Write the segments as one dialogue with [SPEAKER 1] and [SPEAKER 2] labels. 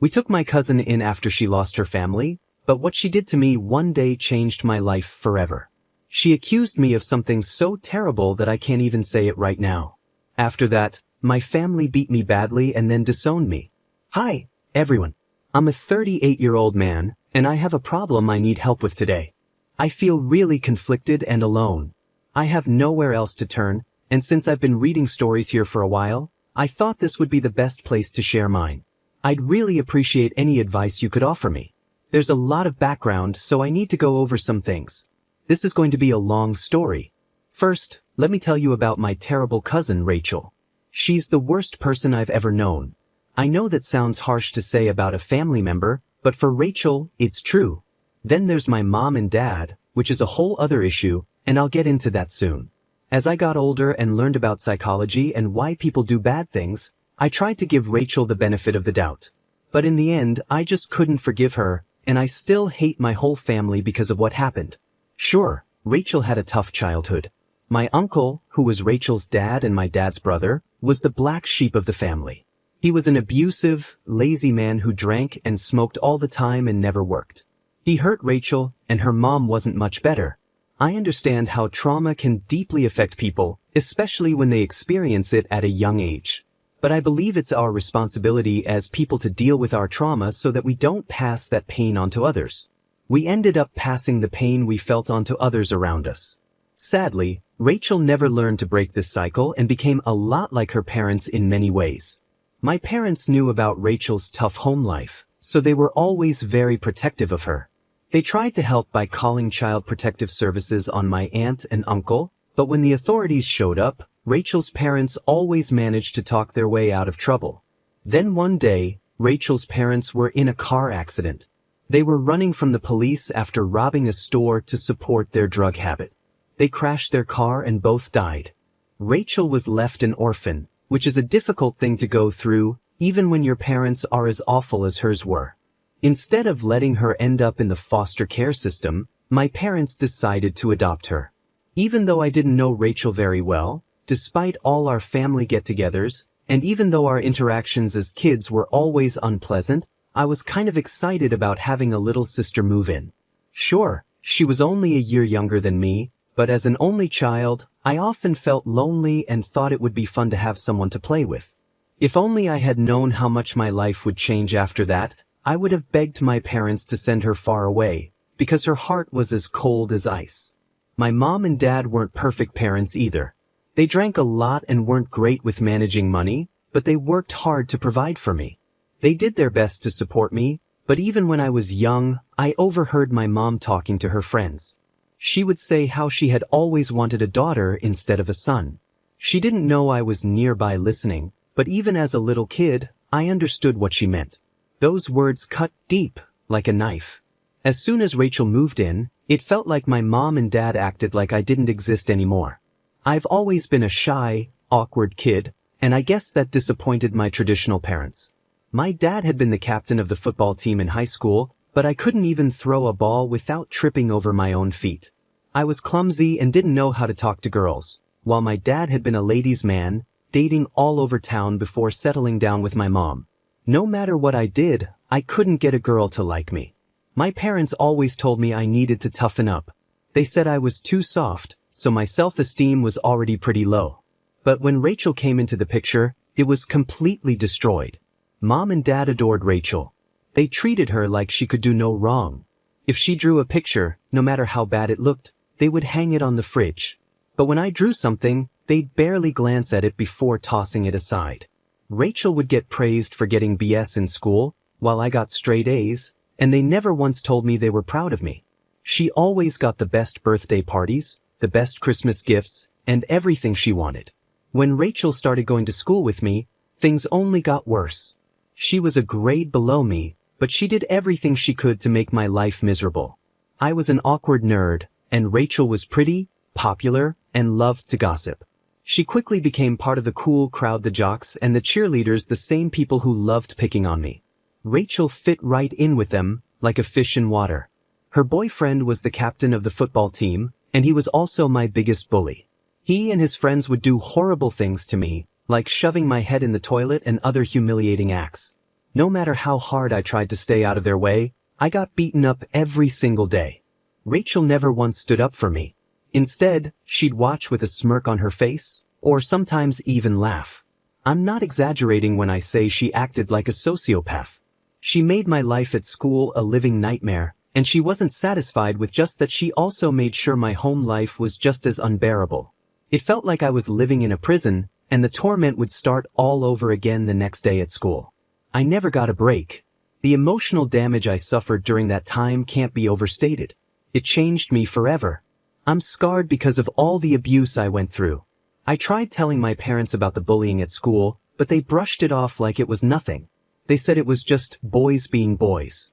[SPEAKER 1] We took my cousin in after she lost her family, but what she did to me one day changed my life forever. She accused me of something so terrible that I can't even say it right now. After that, my family beat me badly and then disowned me. Hi, everyone. I'm a 38-year-old man, and I have a problem I need help with today. I feel really conflicted and alone. I have nowhere else to turn, and since I've been reading stories here for a while, I thought this would be the best place to share mine. I'd really appreciate any advice you could offer me. There's a lot of background, so I need to go over some things. This is going to be a long story. First, let me tell you about my terrible cousin, Rachel. She's the worst person I've ever known. I know that sounds harsh to say about a family member, but for Rachel, it's true. Then there's my mom and dad, which is a whole other issue, and I'll get into that soon. As I got older and learned about psychology and why people do bad things, I tried to give Rachel the benefit of the doubt. But in the end, I just couldn't forgive her, and I still hate my whole family because of what happened. Sure, Rachel had a tough childhood. My uncle, who was Rachel's dad and my dad's brother, was the black sheep of the family. He was an abusive, lazy man who drank and smoked all the time and never worked. He hurt Rachel, and her mom wasn't much better. I understand how trauma can deeply affect people, especially when they experience it at a young age. But I believe it's our responsibility as people to deal with our trauma so that we don't pass that pain on to others. We ended up passing the pain we felt onto others around us. Sadly, Rachel never learned to break this cycle and became a lot like her parents in many ways. My parents knew about Rachel's tough home life, so they were always very protective of her. They tried to help by calling Child Protective Services on my aunt and uncle, but when the authorities showed up, Rachel's parents always managed to talk their way out of trouble. Then one day, Rachel's parents were in a car accident. They were running from the police after robbing a store to support their drug habit. They crashed their car and both died. Rachel was left an orphan, which is a difficult thing to go through, even when your parents are as awful as hers were. Instead of letting her end up in the foster care system, my parents decided to adopt her. Even though I didn't know Rachel very well, despite all our family get-togethers, and even though our interactions as kids were always unpleasant, I was kind of excited about having a little sister move in. Sure, she was only a year younger than me, but as an only child, I often felt lonely and thought it would be fun to have someone to play with. If only I had known how much my life would change after that, I would have begged my parents to send her far away, because her heart was as cold as ice. My mom and dad weren't perfect parents either. They drank a lot and weren't great with managing money, but they worked hard to provide for me. They did their best to support me, but even when I was young, I overheard my mom talking to her friends. She would say how she had always wanted a daughter instead of a son. She didn't know I was nearby listening, but even as a little kid, I understood what she meant. Those words cut deep, like a knife. As soon as Rachel moved in, it felt like my mom and dad acted like I didn't exist anymore. I've always been a shy, awkward kid, and I guess that disappointed my traditional parents. My dad had been the captain of the football team in high school, but I couldn't even throw a ball without tripping over my own feet. I was clumsy and didn't know how to talk to girls, while my dad had been a ladies' man, dating all over town before settling down with my mom. No matter what I did, I couldn't get a girl to like me. My parents always told me I needed to toughen up. They said I was too soft, so my self-esteem was already pretty low. But when Rachel came into the picture, it was completely destroyed. Mom and Dad adored Rachel. They treated her like she could do no wrong. If she drew a picture, no matter how bad it looked, they would hang it on the fridge. But when I drew something, they'd barely glance at it before tossing it aside. Rachel would get praised for getting BS in school, while I got straight A's, and they never once told me they were proud of me. She always got the best birthday parties, the best Christmas gifts, and everything she wanted. When Rachel started going to school with me, things only got worse. She was a grade below me, but she did everything she could to make my life miserable. I was an awkward nerd, and Rachel was pretty, popular, and loved to gossip. She quickly became part of the cool crowd, the jocks and the cheerleaders, the same people who loved picking on me. Rachel fit right in with them, like a fish in water. Her boyfriend was the captain of the football team, and he was also my biggest bully. He and his friends would do horrible things to me, like shoving my head in the toilet and other humiliating acts. No matter how hard I tried to stay out of their way, I got beaten up every single day. Rachel never once stood up for me. Instead, she'd watch with a smirk on her face, or sometimes even laugh. I'm not exaggerating when I say she acted like a sociopath. She made my life at school a living nightmare, and she wasn't satisfied with just that. She also made sure my home life was just as unbearable. It felt like I was living in a prison, and the torment would start all over again the next day at school. I never got a break. The emotional damage I suffered during that time can't be overstated. It changed me forever. I'm scarred because of all the abuse I went through. I tried telling my parents about the bullying at school, but they brushed it off like it was nothing. They said it was just boys being boys.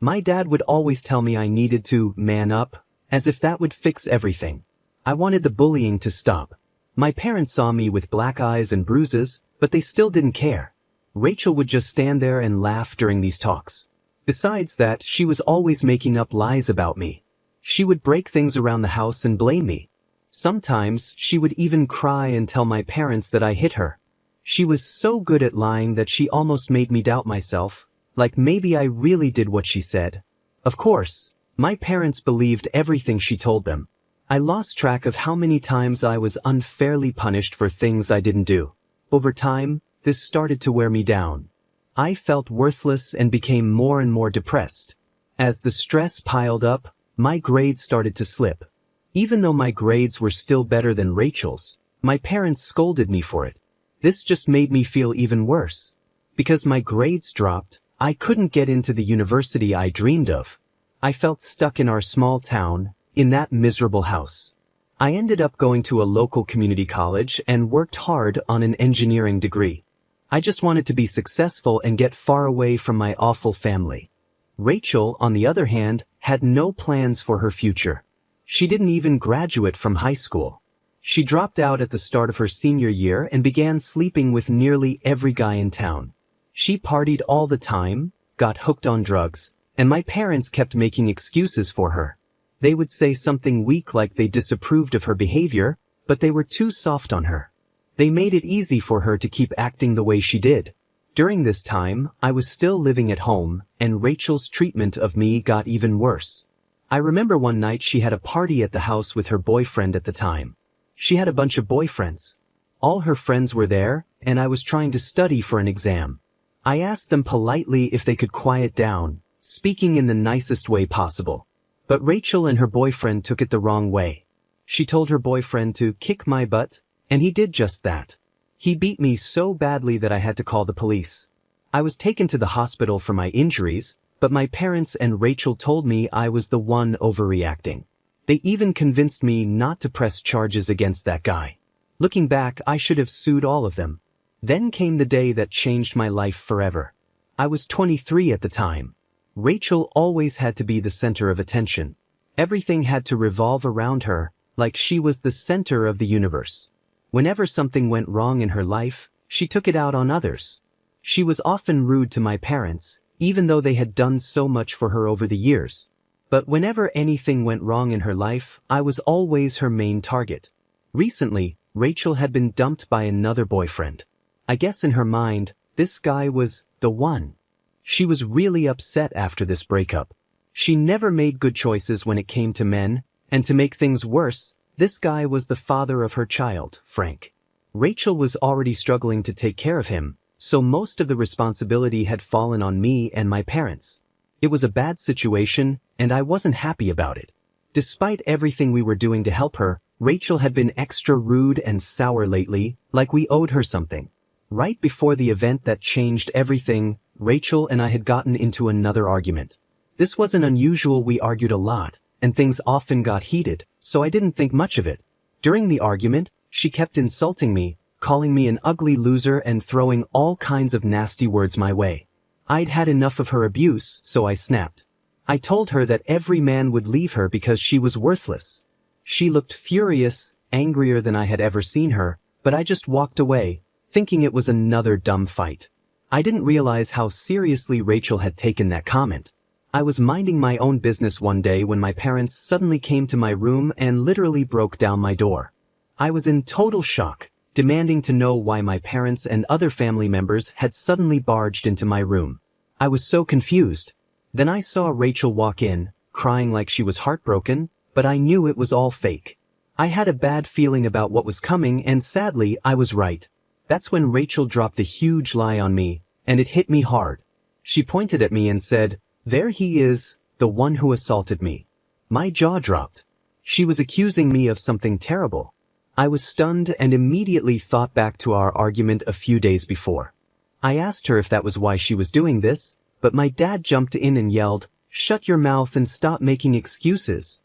[SPEAKER 1] My dad would always tell me I needed to man up, as if that would fix everything. I wanted the bullying to stop. My parents saw me with black eyes and bruises, but they still didn't care. Rachel would just stand there and laugh during these talks. Besides that, she was always making up lies about me. She would break things around the house and blame me. Sometimes she would even cry and tell my parents that I hit her. She was so good at lying that she almost made me doubt myself, like maybe I really did what she said. Of course, my parents believed everything she told them. I lost track of how many times I was unfairly punished for things I didn't do. Over time, this started to wear me down. I felt worthless and became more and more depressed. As the stress piled up, my grades started to slip. Even though my grades were still better than Rachel's, my parents scolded me for it. This just made me feel even worse. Because my grades dropped, I couldn't get into the university I dreamed of. I felt stuck in our small town, in that miserable house. I ended up going to a local community college and worked hard on an engineering degree. I just wanted to be successful and get far away from my awful family. Rachel, on the other hand, had no plans for her future. She didn't even graduate from high school. She dropped out at the start of her senior year and began sleeping with nearly every guy in town. She partied all the time, got hooked on drugs, and my parents kept making excuses for her. They would say something weak like they disapproved of her behavior, but they were too soft on her. They made it easy for her to keep acting the way she did. During this time, I was still living at home, and Rachel's treatment of me got even worse. I remember one night she had a party at the house with her boyfriend at the time. She had a bunch of boyfriends. All her friends were there, and I was trying to study for an exam. I asked them politely if they could quiet down, speaking in the nicest way possible. But Rachel and her boyfriend took it the wrong way. She told her boyfriend to kick my butt, and he did just that. He beat me so badly that I had to call the police. I was taken to the hospital for my injuries, but my parents and Rachel told me I was the one overreacting. They even convinced me not to press charges against that guy. Looking back, I should have sued all of them. Then came the day that changed my life forever. I was 23 at the time. Rachel always had to be the center of attention. Everything had to revolve around her, like she was the center of the universe. Whenever something went wrong in her life, she took it out on others. She was often rude to my parents, even though they had done so much for her over the years. But whenever anything went wrong in her life, I was always her main target. Recently, Rachel had been dumped by another boyfriend. I guess in her mind, this guy was the one. She was really upset after this breakup. She never made good choices when it came to men, and to make things worse, this guy was the father of her child, Frank. Rachel was already struggling to take care of him, so most of the responsibility had fallen on me and my parents. It was a bad situation, and I wasn't happy about it. Despite everything we were doing to help her, Rachel had been extra rude and sour lately, like we owed her something. Right before the event that changed everything, Rachel and I had gotten into another argument. This wasn't unusual. We argued a lot, and things often got heated, so I didn't think much of it. During the argument, she kept insulting me, calling me an ugly loser and throwing all kinds of nasty words my way. I'd had enough of her abuse, so I snapped. I told her that every man would leave her because she was worthless. She looked furious, angrier than I had ever seen her, but I just walked away, thinking it was another dumb fight. I didn't realize how seriously Rachel had taken that comment. I was minding my own business one day when my parents suddenly came to my room and literally broke down my door. I was in total shock. demanding to know why my parents and other family members had suddenly barged into my room. I was so confused. Then I saw Rachel walk in, crying like she was heartbroken, but I knew it was all fake. I had a bad feeling about what was coming, and sadly, I was right. That's when Rachel dropped a huge lie on me, and it hit me hard. She pointed at me and said, "There he is, the one who assaulted me." My jaw dropped. She was accusing me of something terrible. I was stunned and immediately thought back to our argument a few days before. I asked her if that was why she was doing this, but my dad jumped in and yelled, "Shut your mouth and stop making excuses."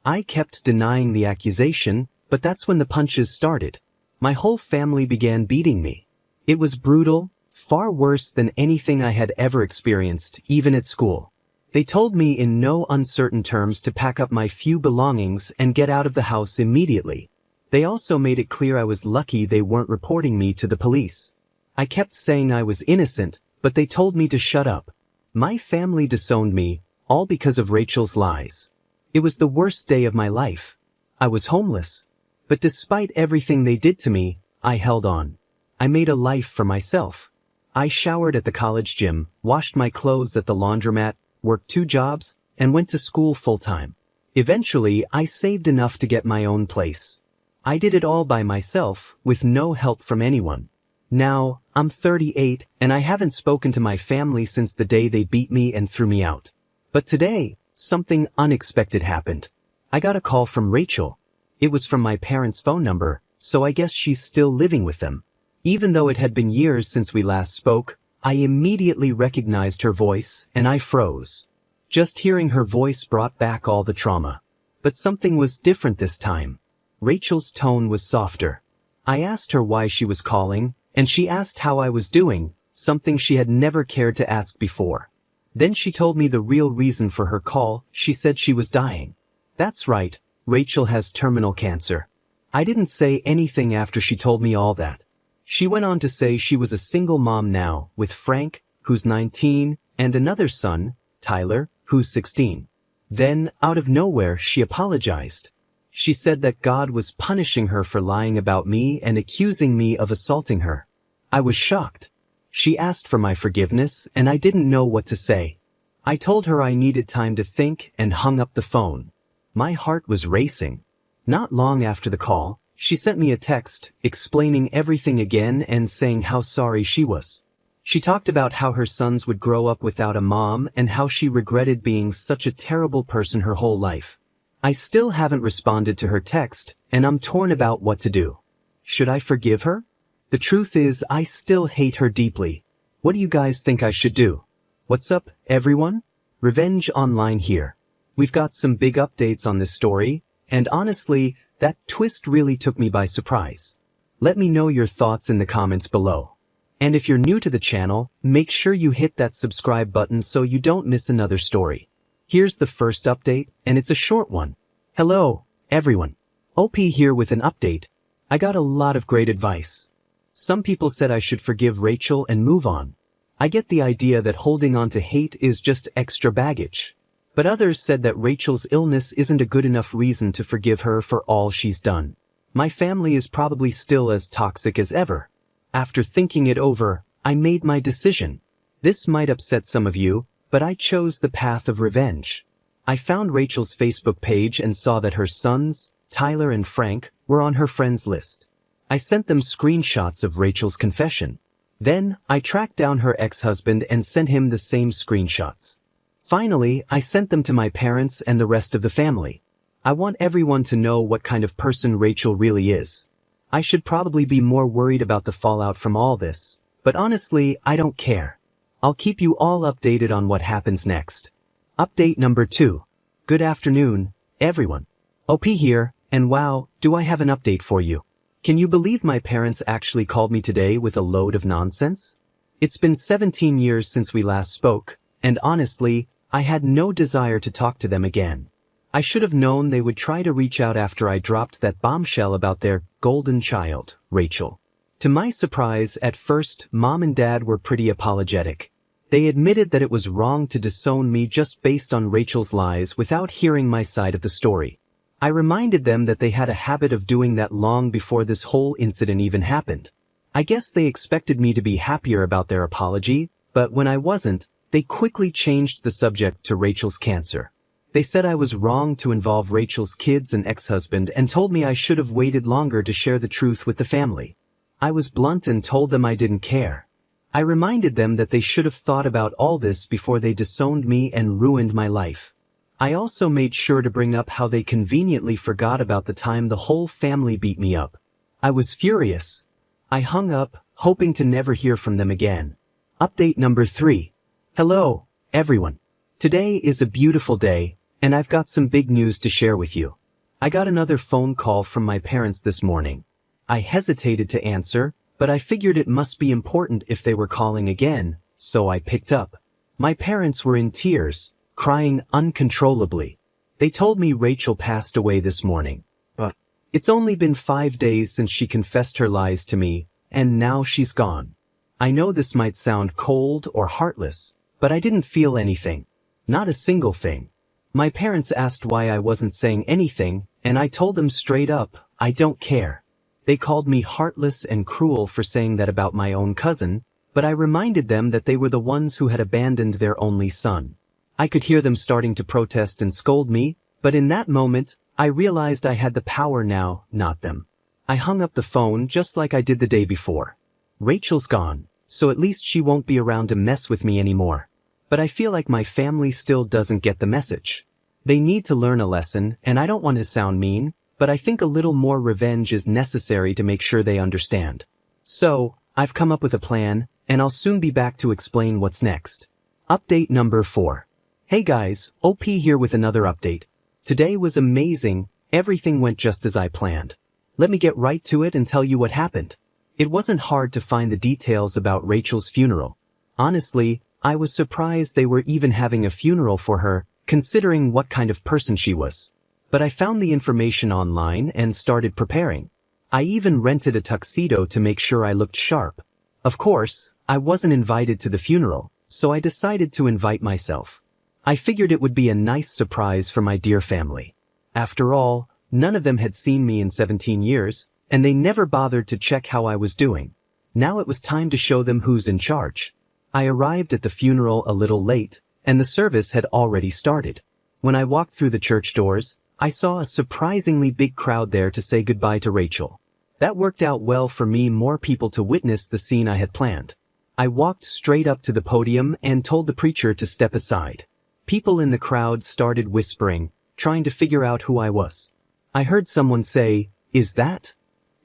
[SPEAKER 1] I kept denying the accusation, but that's when the punches started. My whole family began beating me. It was brutal, far worse than anything I had ever experienced, even at school. They told me in no uncertain terms to pack up my few belongings and get out of the house immediately. They also made it clear I was lucky they weren't reporting me to the police. I kept saying I was innocent, but they told me to shut up. My family disowned me, all because of Rachel's lies. It was the worst day of my life. I was homeless. But despite everything they did to me, I held on. I made a life for myself. I showered at the college gym, washed my clothes at the laundromat, worked 2 jobs, and went to school full-time. Eventually, I saved enough to get my own place. I did it all by myself, with no help from anyone. Now, I'm 38, and I haven't spoken to my family since the day they beat me and threw me out. But today, something unexpected happened. I got a call from Rachel. It was from my parents' phone number, so I guess she's still living with them. Even though it had been years since we last spoke, I immediately recognized her voice, and I froze. Just hearing her voice brought back all the trauma. But something was different this time. Rachel's tone was softer. I asked her why she was calling, and she asked how I was doing, something she had never cared to ask before. Then she told me the real reason for her call. She said she was dying. That's right, Rachel has terminal cancer. I didn't say anything after she told me all that. She went on to say she was a single mom now, with Frank, who's 19, and another son, Tyler, who's 16. Then, out of nowhere, she apologized. She said that God was punishing her for lying about me and accusing me of assaulting her. I was shocked. She asked for my forgiveness, and I didn't know what to say. I told her I needed time to think and hung up the phone. My heart was racing. Not long after the call, she sent me a text explaining everything again and saying how sorry she was. She talked about how her sons would grow up without a mom and how she regretted being such a terrible person her whole life. I still haven't responded to her text, and I'm torn about what to do. Should I forgive her? The truth is, I still hate her deeply. What do you guys think I should do? What's up, everyone? Revenge Online here. We've got some big updates on this story, and honestly, that twist really took me by surprise. Let me know your thoughts in the comments below. And if you're new to the channel, make sure you hit that subscribe button so you don't miss another story. Here's the first update, and it's a short one. Hello, everyone. OP here with an update. I got a lot of great advice. Some people said I should forgive Rachel and move on. I get the idea that holding on to hate is just extra baggage. But others said that Rachel's illness isn't a good enough reason to forgive her for all she's done. My family is probably still as toxic as ever. After thinking it over, I made my decision. This might upset some of you, but I chose the path of revenge. I found Rachel's Facebook page and saw that her sons, Tyler and Frank, were on her friends list. I sent them screenshots of Rachel's confession. Then, I tracked down her ex-husband and sent him the same screenshots. Finally, I sent them to my parents and the rest of the family. I want everyone to know what kind of person Rachel really is. I should probably be more worried about the fallout from all this, but honestly, I don't care. I'll keep you all updated on what happens next. Update number 2. Good afternoon, everyone. OP here, and wow, do I have an update for you. Can you believe my parents actually called me today with a load of nonsense? It's been 17 years since we last spoke, and honestly, I had no desire to talk to them again. I should have known they would try to reach out after I dropped that bombshell about their golden child, Rachel. To my surprise, at first, Mom and Dad were pretty apologetic. They admitted that it was wrong to disown me just based on Rachel's lies without hearing my side of the story. I reminded them that they had a habit of doing that long before this whole incident even happened. I guess they expected me to be happier about their apology, but when I wasn't, they quickly changed the subject to Rachel's cancer. They said I was wrong to involve Rachel's kids and ex-husband and told me I should have waited longer to share the truth with the family. I was blunt and told them I didn't care. I reminded them that they should have thought about all this before they disowned me and ruined my life. I also made sure to bring up how they conveniently forgot about the time the whole family beat me up. I was furious. I hung up, hoping to never hear from them again. Update number 3. Hello, everyone. Today is a beautiful day, and I've got some big news to share with you. I got another phone call from my parents this morning. I hesitated to answer, but I figured it must be important if they were calling again, so I picked up. My parents were in tears, crying uncontrollably. They told me Rachel passed away this morning. But it's only been 5 days since she confessed her lies to me, and now she's gone. I know this might sound cold or heartless, but I didn't feel anything. Not a single thing. My parents asked why I wasn't saying anything, and I told them straight up, I don't care. They called me heartless and cruel for saying that about my own cousin, but I reminded them that they were the ones who had abandoned their only son. I could hear them starting to protest and scold me, but in that moment, I realized I had the power now, not them. I hung up the phone just like I did the day before. Rachel's gone, so at least she won't be around to mess with me anymore. But I feel like my family still doesn't get the message. They need to learn a lesson, and I don't want to sound mean, but I think a little more revenge is necessary to make sure they understand. So, I've come up with a plan, and I'll soon be back to explain what's next. Update number 4. Hey guys, OP here with another update. Today was amazing, everything went just as I planned. Let me get right to it and tell you what happened. It wasn't hard to find the details about Rachel's funeral. Honestly, I was surprised they were even having a funeral for her, considering what kind of person she was. But I found the information online and started preparing. I even rented a tuxedo to make sure I looked sharp. Of course, I wasn't invited to the funeral, so I decided to invite myself. I figured it would be a nice surprise for my dear family. After all, none of them had seen me in 17 years, and they never bothered to check how I was doing. Now it was time to show them who's in charge. I arrived at the funeral a little late, and the service had already started. When I walked through the church doors, I saw a surprisingly big crowd there to say goodbye to Rachel. That worked out well for me, more people to witness the scene I had planned. I walked straight up to the podium and told the preacher to step aside. People in the crowd started whispering, trying to figure out who I was. I heard someone say, "Is that?"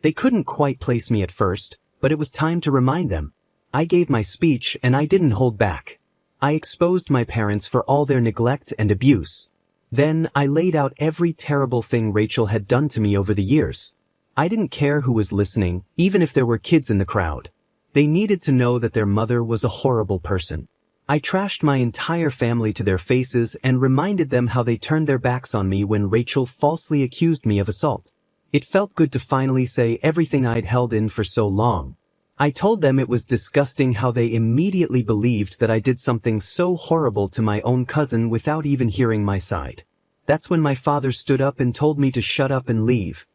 [SPEAKER 1] They couldn't quite place me at first, but it was time to remind them. I gave my speech and I didn't hold back. I exposed my parents for all their neglect and abuse. Then I laid out every terrible thing Rachel had done to me over the years. I didn't care who was listening, even if there were kids in the crowd. They needed to know that their mother was a horrible person. I trashed my entire family to their faces and reminded them how they turned their backs on me when Rachel falsely accused me of assault. It felt good to finally say everything I'd held in for so long. I told them it was disgusting how they immediately believed that I did something so horrible to my own cousin without even hearing my side. That's when my father stood up and told me to shut up and leave.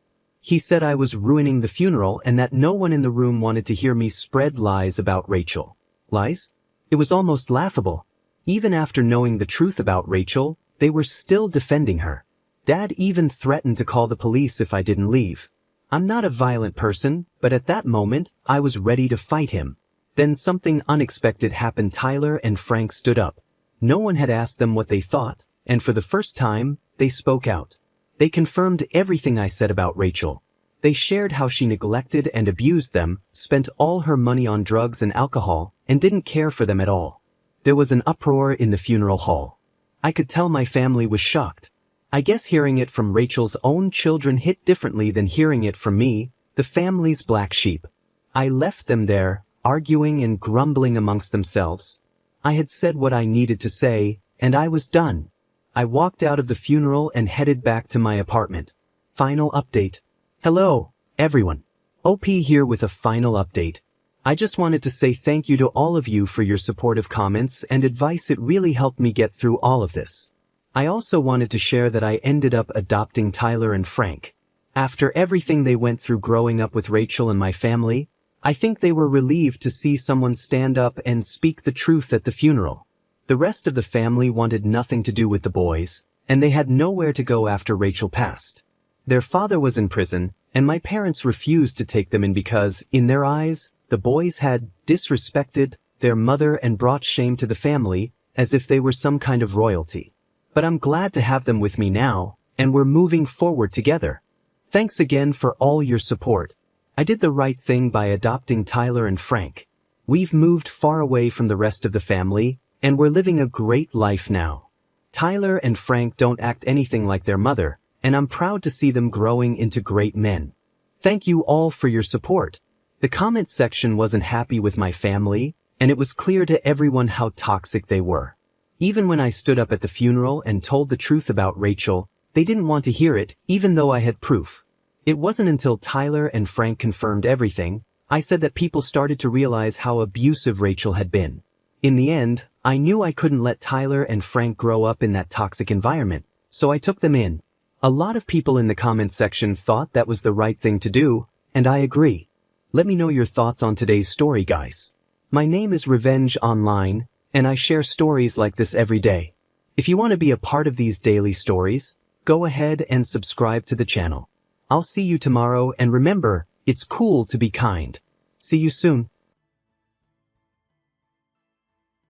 [SPEAKER 1] He said I was ruining the funeral and that no one in the room wanted to hear me spread lies about Rachel. Lies? It was almost laughable. Even after knowing the truth about Rachel, they were still defending her. Dad even threatened to call the police if I didn't leave. I'm not a violent person, but at that moment, I was ready to fight him. Then something unexpected happened. Tyler and Frank stood up. No one had asked them what they thought, and for the first time, they spoke out. They confirmed everything I said about Rachel. They shared how she neglected and abused them, spent all her money on drugs and alcohol, and didn't care for them at all. There was an uproar in the funeral hall. I could tell my family was shocked. I guess hearing it from Rachel's own children hit differently than hearing it from me, the family's black sheep. I left them there, arguing and grumbling amongst themselves. I had said what I needed to say, and I was done. I walked out of the funeral and headed back to my apartment. Final update. Hello, everyone. OP here with a final update. I just wanted to say thank you to all of you for your supportive comments and advice. It really helped me get through all of this. I also wanted to share that I ended up adopting Tyler and Frank. After everything they went through growing up with Rachel and my family, I think they were relieved to see someone stand up and speak the truth at the funeral. The rest of the family wanted nothing to do with the boys, and they had nowhere to go after Rachel passed. Their father was in prison, and my parents refused to take them in because, in their eyes, the boys had disrespected their mother and brought shame to the family, as if they were some kind of royalty. But I'm glad to have them with me now, and we're moving forward together. Thanks again for all your support. I did the right thing by adopting Tyler and Frank. We've moved far away from the rest of the family, and we're living a great life now. Tyler and Frank don't act anything like their mother, and I'm proud to see them growing into great men. Thank you all for your support. The comment section wasn't happy with my family, and it was clear to everyone how toxic they were. Even when I stood up at the funeral and told the truth about Rachel, they didn't want to hear it, even though I had proof. It wasn't until Tyler and Frank confirmed everything, I said that people started to realize how abusive Rachel had been. In the end, I knew I couldn't let Tyler and Frank grow up in that toxic environment, so I took them in. A lot of people in the comments section thought that was the right thing to do, and I agree. Let me know your thoughts on today's story, guys. My name is Revenge Online, and I share stories like this every day. If you want to be a part of these daily stories, go ahead and subscribe to the channel. I'll see you tomorrow, and remember, it's cool to be kind. See you soon.